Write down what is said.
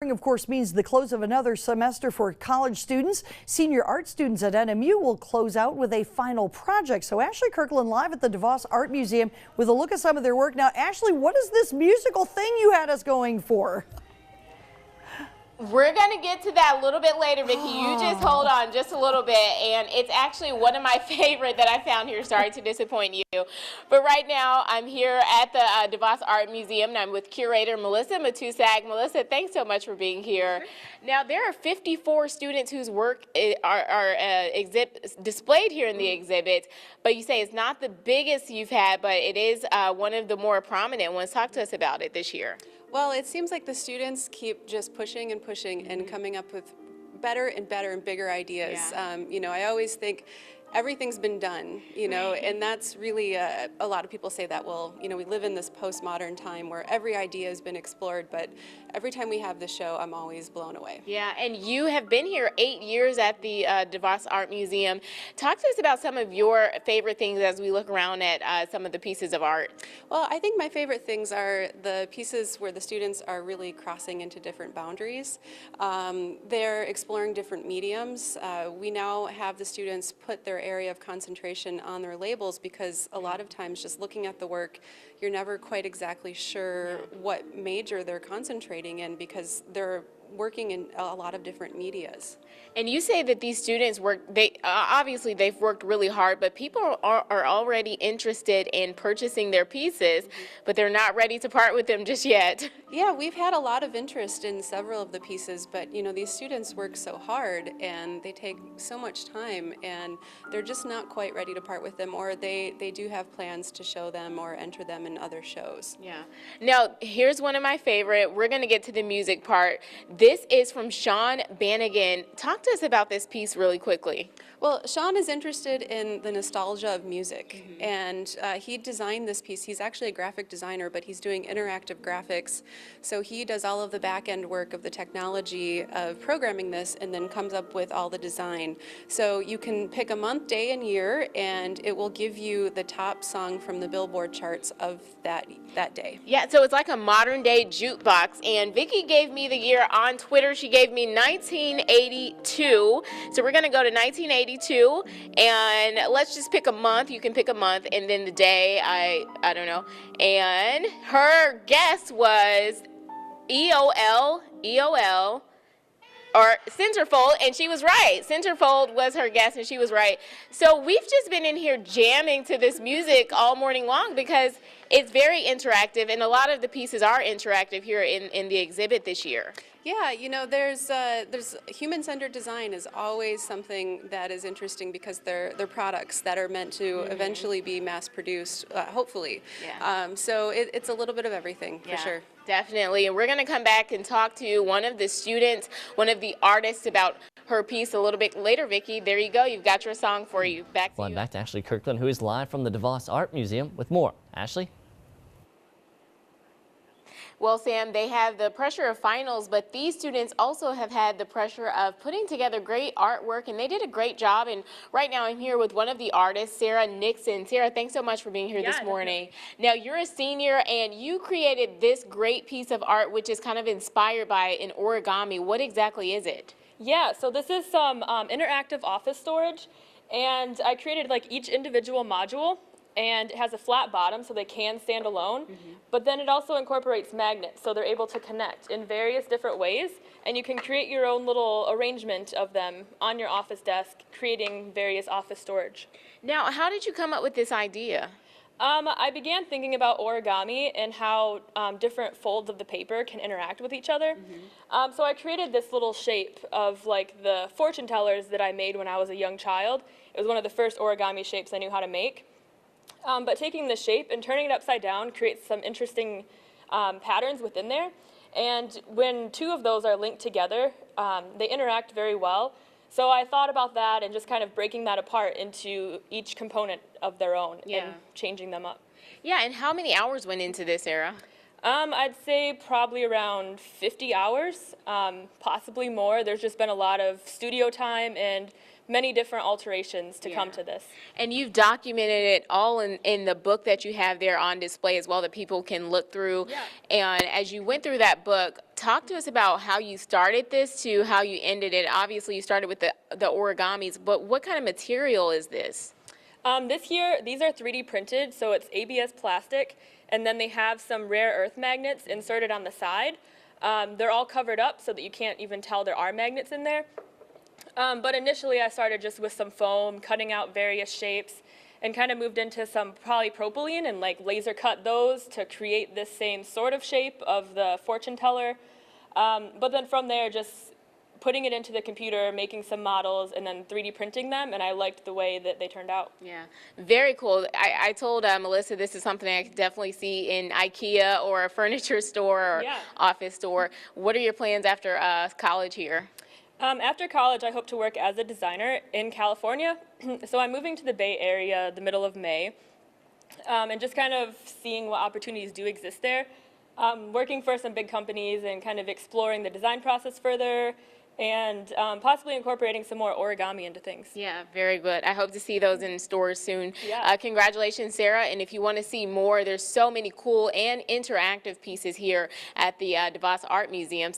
spring, of course, means the close of another semester for college students. Senior art students at NMU will close out with a final project. So Ashley Kirkland live at the DeVos Art Museum with a look at some of their work. Now, Ashley, what is this musical thing you had us going for? We're going to get to that a little bit later, Vicki. You just hold on just a little bit, and it's actually one of my favorite that I found here. Sorry to disappoint you. But right now, I'm here at the DeVos Art Museum, and I'm with curator Melissa Matusak. Melissa, thanks so much for being here. Sure. Now, there are 54 students whose work are displayed here in the exhibit, but you say it's not the biggest you've had, but it is one of the more prominent ones. Talk to us about it this year. Well, it seems like the students keep just pushing and pushing and coming up with better and better and bigger ideas. Yeah. You know, I always think everything's been done, you know, and that's really, a lot of people say that, well, you know, we live in this postmodern time where every idea has been explored, but every time we have this show, I'm always blown away. Yeah, and you have been here 8 years at the DeVos Art Museum. Talk to us about some of your favorite things as we look around at some of the pieces of art. Well, I think my favorite things are the pieces where the students are really crossing into different boundaries. They're exploring different mediums. We now have the students put their area of concentration on their labels because a lot of times just looking at the work, you're never quite exactly sure what major they're concentrating in because they're working in a lot of different medias. And you say that these students work, obviously they've worked really hard, but people are already interested in purchasing their pieces, but they're not ready to part with them just yet. Yeah, we've had a lot of interest in several of the pieces, but you know, these students work so hard and they take so much time and they're just not quite ready to part with them, or they do have plans to show them or enter them in other shows. Yeah. Now, here's one of my favorite. We're going to get to the music part. This is from Sean Bannigan. Talk to us about this piece really quickly. Well, Sean is interested in the nostalgia of music, and he designed this piece. He's actually a graphic designer, but he's doing interactive graphics. So he does all of the back-end work of the technology of programming this and then comes up with all the design. So you can pick a month, day, and year, and it will give you the top song from the Billboard charts of that day. Yeah, so it's like a modern-day jukebox, and Vicki gave me the year on Twitter. She gave me 1982. So we're going to go to 1982, and let's just pick a month. You can pick a month, and then the day, I don't know. And her guess was EOL, or centerfold, and she was right. Centerfold was her guess, and she was right. So we've just been in here jamming to this music all morning long because it's very interactive, and a lot of the pieces are interactive here in the exhibit this year. Yeah, you know, there's human-centered design is always something that is interesting because they're products that are meant to eventually be mass-produced, hopefully. Yeah. So it's a little bit of everything, for sure. Definitely, and we're going to come back and talk to one of the students, one of the artists about her piece a little bit later. Vicki, there you go. You've got your song for you. Back to you. Back to Ashley Kirkland, who is live from the DeVos Art Museum with more. Ashley? Well, Sam, they have the pressure of finals, but these students also have had the pressure of putting together great artwork, and they did a great job. And right now I'm here with one of the artists, Sarah Nixon. Sarah, thanks so much for being here this morning. Definitely. Now, you're a senior, and you created this great piece of art, which is kind of inspired by an origami. What exactly is it? Yeah, so this is some interactive office storage, and I created like each individual module. And it has a flat bottom so they can stand alone, but then it also incorporates magnets so they're able to connect in various different ways, and you can create your own little arrangement of them on your office desk, creating various office storage. Now, how did you come up with this idea? I began thinking about origami and how different folds of the paper can interact with each other. So I created this little shape of like the fortune tellers that I made when I was a young child. It was one of the first origami shapes I knew how to make. But taking the shape and turning it upside down creates some interesting patterns within there. And when two of those are linked together, they interact very well. So I thought about that and just kind of breaking that apart into each component of their own and changing them up. Yeah, and how many hours went into this, Sarah? I'd say probably around 50 hours, possibly more. There's just been a lot of studio time and many different alterations to come to this. And you've documented it all in the book that you have there on display as well that people can look through. Yeah. And as you went through that book, talk to us about how you started this to how you ended it. Obviously, you started with the origamis, but what kind of material is this? This year, these are 3D printed, so it's ABS plastic, and then they have some rare earth magnets inserted on the side. They're all covered up so that you can't even tell there are magnets in there. But initially, I started just with some foam, cutting out various shapes, and kind of moved into some polypropylene and like laser cut those to create this same sort of shape of the fortune teller. But then from there, just putting it into the computer, making some models, and then 3D printing them, and I liked the way that they turned out. Yeah, very cool. I told Melissa this is something I could definitely see in IKEA or a furniture store or office store. What are your plans after college here? After college, I hope to work as a designer in California. So I'm moving to the Bay Area the middle of May, and just kind of seeing what opportunities do exist there. Working for some big companies and kind of exploring the design process further, and possibly incorporating some more origami into things. Yeah, very good. I hope to see those in stores soon. Yeah. Congratulations, Sarah. And if you want to see more, there's so many cool and interactive pieces here at the DeVos Art Museum.